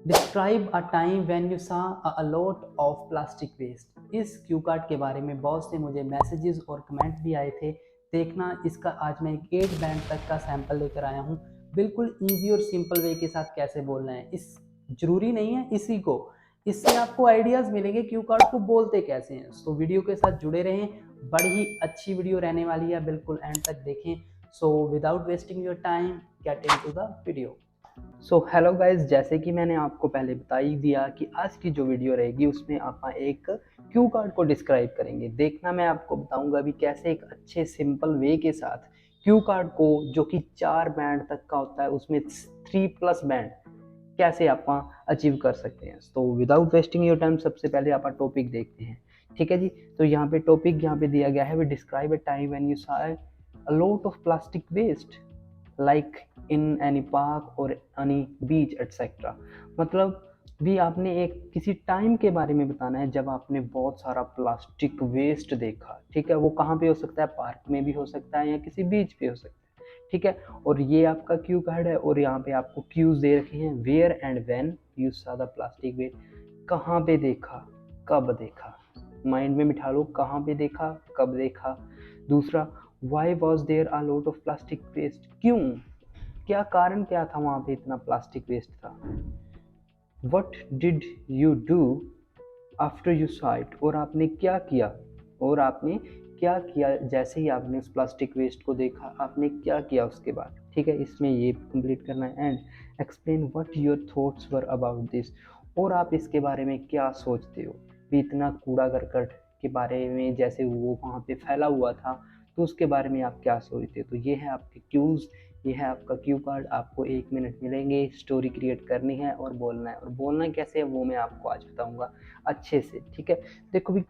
Describe a time when you saw a lot of plastic waste. इस cue card के बारे में बहुत से मुझे मैसेजेस और कमेंट भी आए थे। देखना इसका आज मैं एक 8 बैंड तक का सैंपल लेकर आया हूँ। बिल्कुल ईजी और सिंपल वे के साथ कैसे बोलना है, इस जरूरी नहीं है इसी को, इससे आपको आइडियाज़ मिलेंगे क्यू कार्ड को बोलते कैसे हैं। तो वीडियो के साथ जुड़े रहें, बड़ी ही अच्छी वीडियो रहने वाली है, बिल्कुल एंड तक देखें। So without wasting your time, get into the video. So hello guys, जैसे कि मैंने आपको पहले बता ही दिया कि आज की जो वीडियो रहेगी उसमें आप एक क्यू कार्ड को डिस्क्राइब करेंगे। देखना मैं आपको बताऊंगा अभी कैसे एक अच्छे सिंपल वे के साथ क्यू कार्ड को, जो कि 4 बैंड तक का होता है उसमें 3+ बैंड, कैसे आप अचीव कर सकते हैं। तो विदाउट वेस्टिंग योर टाइम सबसे पहले आप टॉपिक देखते हैं। ठीक है जी, तो यहाँ पे टॉपिक यहाँ पे दिया गया है, we describe a time when you saw a lot of plastic waste like in any park और एनी बीच एटसेट्रा। मतलब भी आपने एक किसी टाइम के बारे में बताना है जब आपने बहुत सारा प्लास्टिक वेस्ट देखा। ठीक है, वो कहाँ पे हो सकता है, पार्क में भी हो सकता है या किसी बीच पे हो सकता है। ठीक है, और ये आपका क्यू कार्ड है और यहाँ पे आपको क्यूज दे रखे हैं, where and when you saw the plastic waste. कहाँ पे देखा, कब देखा, माइंड में बिठा लो, कहाँ पे देखा, कब देखा। दूसरा, why was there a lot of plastic waste, क्यों, क्या कारण क्या था वहाँ पे इतना प्लास्टिक वेस्ट था। What did you do after you saw it, और आपने क्या किया, और आपने क्या किया जैसे ही आपने उस प्लास्टिक वेस्ट को देखा, आपने क्या किया उसके बाद। ठीक है, इसमें ये कंप्लीट करना है। And explain what your thoughts were about this, और आप इसके बारे में क्या सोचते हो भी इतना कूड़ा करकट के बारे में, जैसे वो वहाँ पे फैला हुआ था, तो उसके बारे में आप क्या सोचते हो। तो ये है आपके क्यूज़, ये है आपका क्यू कार्ड। आपको 1 मिनट मिलेंगे, स्टोरी क्रिएट करनी है और बोलना है, और बोलना कैसे है वो मैं आपको आज बताऊंगा अच्छे से। ठीक है, देखो भी,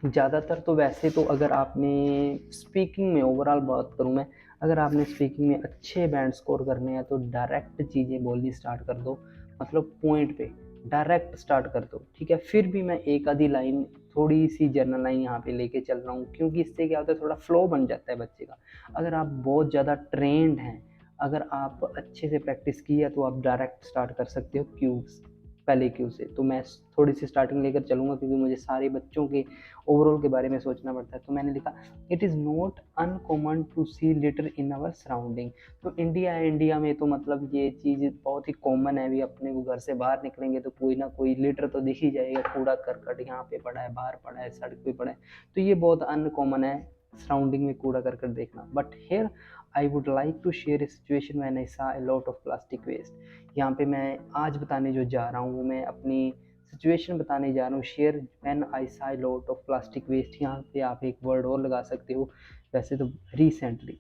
ज़्यादातर तो वैसे तो अगर आपने स्पीकिंग में ओवरऑल बात करूँ मैं, अगर आपने स्पीकिंग में अच्छे बैंड स्कोर करने हैं तो डायरेक्ट चीज़ें बोलनी स्टार्ट कर दो, मतलब पॉइंट पे डायरेक्ट स्टार्ट कर दो। ठीक है, फिर भी मैं एक आधी लाइन, थोड़ी सी जर्नल लाइन यहाँ पे लेके चल रहा हूँ, क्योंकि इससे क्या होता है, थोड़ा फ्लो बन जाता है बच्चे का। अगर आप बहुत ज़्यादा ट्रेंड हैं, अगर आप अच्छे से प्रैक्टिस की है, तो आप डायरेक्ट स्टार्ट कर सकते हो क्यूज, पहले क्यू से। तो मैं थोड़ी सी स्टार्टिंग लेकर चलूँगा, क्योंकि मुझे सारे बच्चों के ओवरऑल के बारे में सोचना पड़ता है। तो मैंने लिखा, it is not uncommon to see litter in our surrounding. तो इंडिया है, इंडिया में तो मतलब ये चीज़ बहुत ही कॉमन है। अभी अपने को घर से बाहर निकलेंगे तो कोई ना कोई लिटर तो दिख ही जाएगा, कूड़ा करकट यहाँ पे पड़ा है, बाहर पड़ा है, सड़क पे पड़ा है। तो ये बहुत अनकॉमन है सराउंडिंग में कूड़ा करकट देखना। But here I would like to share a situation when I saw a lot of plastic waste. यहाँ पे मैं आज बताने जो जा रहा हूँ वो मैं अपनी सिचुएशन बताने जा रहा हूँ, share when I saw a lot of plastic waste. यहाँ पे आप एक वर्ड और लगा सकते हो, वैसे तो रिसेंटली।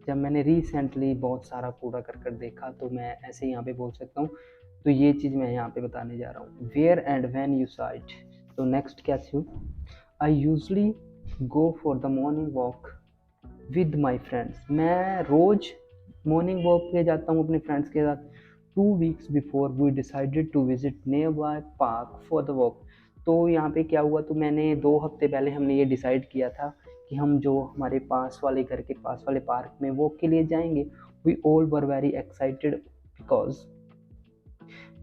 जब मैंने रिसेंटली बहुत सारा कूड़ा करकट देखा, तो मैं ऐसे यहाँ पे बोल सकता हूँ। तो ये चीज़ मैं यहाँ पे बताने जा रहा हूँ, वेयर एंड व्हेन यू सा इट। तो नेक्स्ट क्या थी, I usually go for the morning walk with my friends. मैं रोज़ मॉर्निंग वॉक पे जाता हूँ अपने फ्रेंड्स के साथ। 2 weeks before we decided to visit nearby park for the walk. तो यहाँ पे क्या हुआ, तो मैंने 2 हफ्ते पहले हमने ये डिसाइड किया था कि हम जो हमारे पास वाले घर के पास वाले पार्क में वॉक के लिए जाएंगे। We all were very excited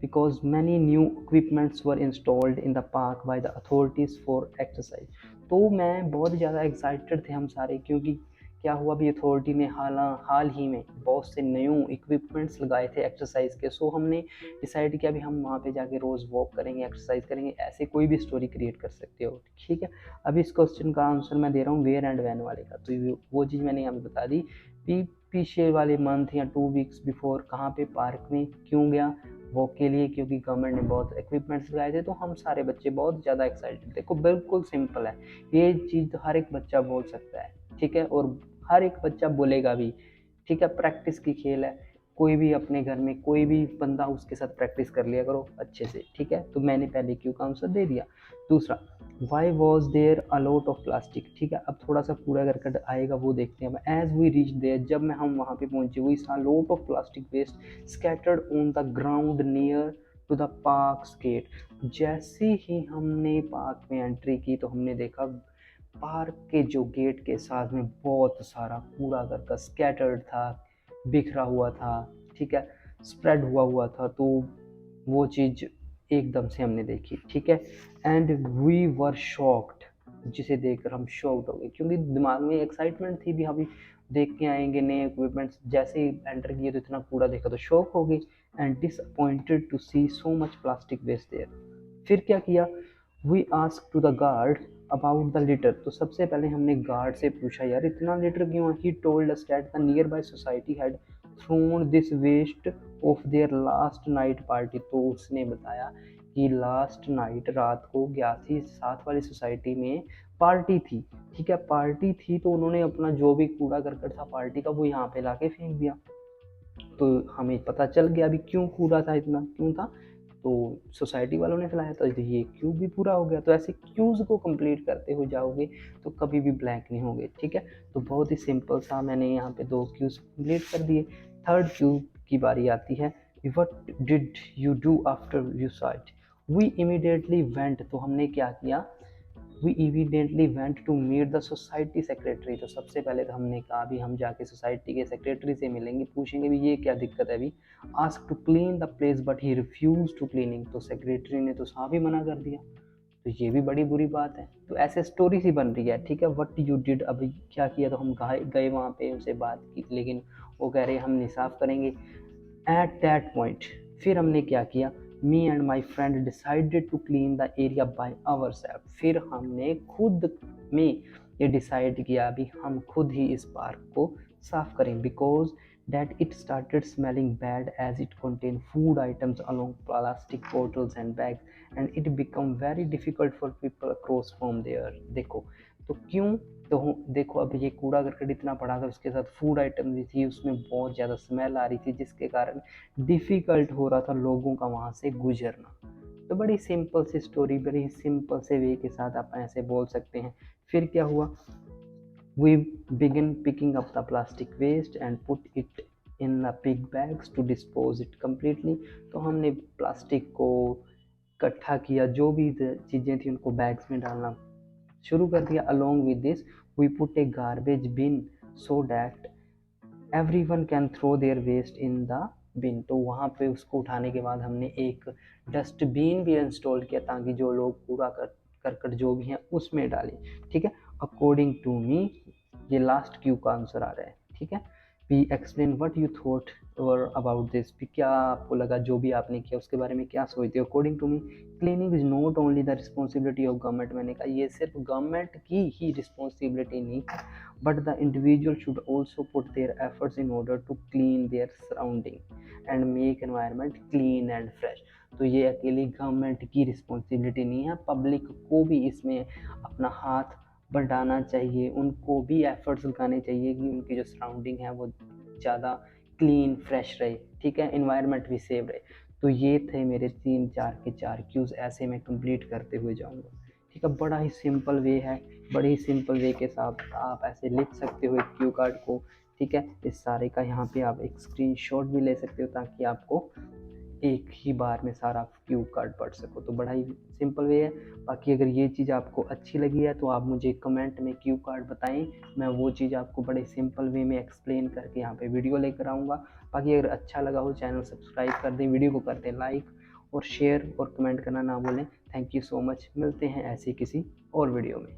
because many new equipments were installed in the park by the authorities for exercise। तो मैं बहुत ज़्यादा एक्साइटेड थे हम सारे, क्योंकि क्या हुआ, भी अथॉरिटी ने हाल ही में बहुत से न्यू इक्विपमेंट्स लगाए थे एक्सरसाइज के। सो हमने डिसाइड किया भी हम वहाँ पे जाके रोज़ वॉक करेंगे, एक्सरसाइज करेंगे। ऐसे कोई भी स्टोरी क्रिएट कर सकते हो। ठीक है, अभी इस क्वेश्चन का आंसर मैं दे रहा हूँ वेयर एंड वैन वाले का। तो वो चीज़ मैंने यहाँ पे बता दी। पीछे वाले मंथ या 2 वीक्स बिफोर कहाँ पे, पार्क में। क्यों गया वॉक के लिए, क्योंकि गवर्नमेंट ने बहुत इक्विपमेंट्स लगाए थे। तो हम सारे बच्चे बहुत ज़्यादा एक्साइटेड। देखो बिल्कुल सिंपल है, ये चीज़ तो हर एक बच्चा बोल सकता है। ठीक है, और हर एक बच्चा बोलेगा भी। ठीक है, प्रैक्टिस की खेल है। कोई भी अपने घर में कोई भी बंदा, उसके साथ प्रैक्टिस कर लिया करो अच्छे से। ठीक है, तो मैंने पहले क्यों का आंसर दे दिया। दूसरा, why was there a lot of plastic. ठीक है, अब थोड़ा सा कूड़ा करकट आएगा वो देखते हैं। एज वी रीच देयर, जब मैं हम वहाँ पे पहुंचे, we saw lot of plastic waste scattered on the ground near to the park gate. जैसे ही हमने पार्क में एंट्री की तो हमने देखा पार्क के जो गेट के साथ में बहुत सारा कूड़ा करकट स्कैटर्ड था, बिखरा हुआ था। ठीक है, स्प्रेड हुआ हुआ था। तो वो चीज़ एकदम से हमने देखी, ठीक है। एंड वी वर शॉक्ड, जिसे देखकर हम शॉक्ड हो गए, क्योंकि दिमाग में एक्साइटमेंट थी भी अभी देख के आएंगे नए इक्विपमेंट्स, जैसे ही एंटर किए तो इतना कूड़ा देखा तो शॉक हो गई। And disappointed to see so much plastic waste there. फिर क्या किया, we ask to the guard about the litter. तो सबसे पहले हमने गार्ड से पूछा यार इतना लिटर क्यों है। He told us that the nearby society had thrown this waste of their last night party. तो उसने बताया कि लास्ट नाइट रात को ग्यासी साथ वाली सोसाइटी में पार्टी थी, ठीक है, पार्टी थी, तो उन्होंने अपना जो भी कूड़ा करकट था पार्टी का वो यहाँ पे लाके फेंक दिया। तो हमें पता चल गया अभी क्यों कूड़ा था, इतना क्यों था, तो सोसाइटी वालों ने फैलाया, तो ये क्यू भी पूरा हो गया। तो ऐसे क्यूज को कंप्लीट करते हुए जाओगे तो कभी भी ब्लैंक नहीं होगे, ठीक है। तो बहुत ही सिंपल सा मैंने यहाँ पे 2 क्यूज कंप्लीट कर दिए। थर्ड क्यू की बारी आती है, what did you do after you saw it. We immediately went, तो हमने क्या किया, we immediately went to meet the society secretary. तो सबसे पहले तो हमने कहा अभी हम जाके सोसाइटी के सेक्रेटरी से मिलेंगे, पूछेंगे भी ये क्या दिक्कत है अभी। Ask to clean the place but he refuse to cleaning. तो सेक्रेटरी ने तो साफ ही मना कर दिया, तो ये भी बड़ी बुरी बात है। तो ऐसे स्टोरी सी बन रही है, ठीक है। व्हाट यू डिड, अभी क्या किया, तो हम गए वहाँ पे उनसे बात की, लेकिन वो कह रहे हम नहीं साफ करेंगे। एट दैट पॉइंट फिर हमने क्या किया, me and my friend decided to clean the area by our self. फिर हमने खुद में ये डिसाइड किया अभी हम खुद ही इस पार्क को साफ करें, because that it started smelling bad as it contained food items along plastic bottles and bags, and it became very difficult for people across from there। देखो तो क्यों, तो देखो अब ये कूड़ा करकट इतना पड़ा था, उसके साथ फूड आइटम भी थी, उसमें बहुत ज़्यादा स्मेल आ रही थी, जिसके कारण डिफ़िकल्ट हो रहा था लोगों का वहाँ से गुजरना। तो बड़ी सिंपल सी स्टोरी, बड़ी सिंपल से वे के साथ आप ऐसे बोल सकते हैं। फिर क्या हुआ, we begin picking up the plastic waste and put it in the big bags to dispose it completely। तो हमने प्लास्टिक को इकट्ठा किया, जो भी चीज़ें थी उनको बैग्स में डालना शुरू कर दिया। along with this we put a garbage bin so that everyone can throw their waste in the bin। तो वहाँ पे उसको उठाने के बाद हमने एक डस्टबिन भी इंस्टॉल किया ताकि जो लोग कूड़ा करकट जो भी हैं उसमें डालें, ठीक है। अकॉर्डिंग टू मी, ये लास्ट क्यू का आंसर आ रहा है, ठीक है। We explain what you thought और अबाउट दिस, भी क्या आपको लगा, जो भी आपने किया उसके बारे में क्या सोचते हो। According to me, cleaning is not only the responsibility of government. मैंने कहा ये सिर्फ गवर्नमेंट की ही रिस्पॉन्सिबिलिटी नहीं है, but the individual should also put their efforts in order to clean their surrounding and make environment clean and fresh। तो ये अकेली गवर्नमेंट की रिस्पॉन्सिबिलिटी नहीं है, पब्लिक को भी इसमें अपना हाथ बढ़ाना चाहिए, उनको भी एफर्ट्स लगाने चाहिए कि उनकी जो सराउंडिंग है वो ज़्यादा क्लीन फ्रेश रहे, ठीक है, इन्वायरमेंट भी सेव रहे। तो ये थे मेरे 3-4 के 4 क्यूज़, ऐसे मैं कंप्लीट करते हुए जाऊँगा, ठीक है। बड़ा ही सिंपल वे है, बड़े ही सिंपल वे के साथ आप ऐसे लिख सकते हो एक क्यू कार्ड को, ठीक है। इस सारे का यहाँ पे आप एक स्क्रीनशॉट भी ले सकते हो ताकि आपको एक ही बार में सारा क्यू कार्ड पढ़ सको। तो बड़ा ही सिंपल वे है। बाकी अगर ये चीज़ आपको अच्छी लगी है तो आप मुझे कमेंट में क्यू कार्ड बताएं, मैं वो चीज़ आपको बड़े सिंपल वे में एक्सप्लेन करके यहाँ पे वीडियो लेकर आऊँगा। बाकी अगर अच्छा लगा हो चैनल सब्सक्राइब कर दें, वीडियो को कर दें लाइक और शेयर और कमेंट करना ना भूलें। थैंक यू सो मच, मिलते हैं ऐसे किसी और वीडियो में।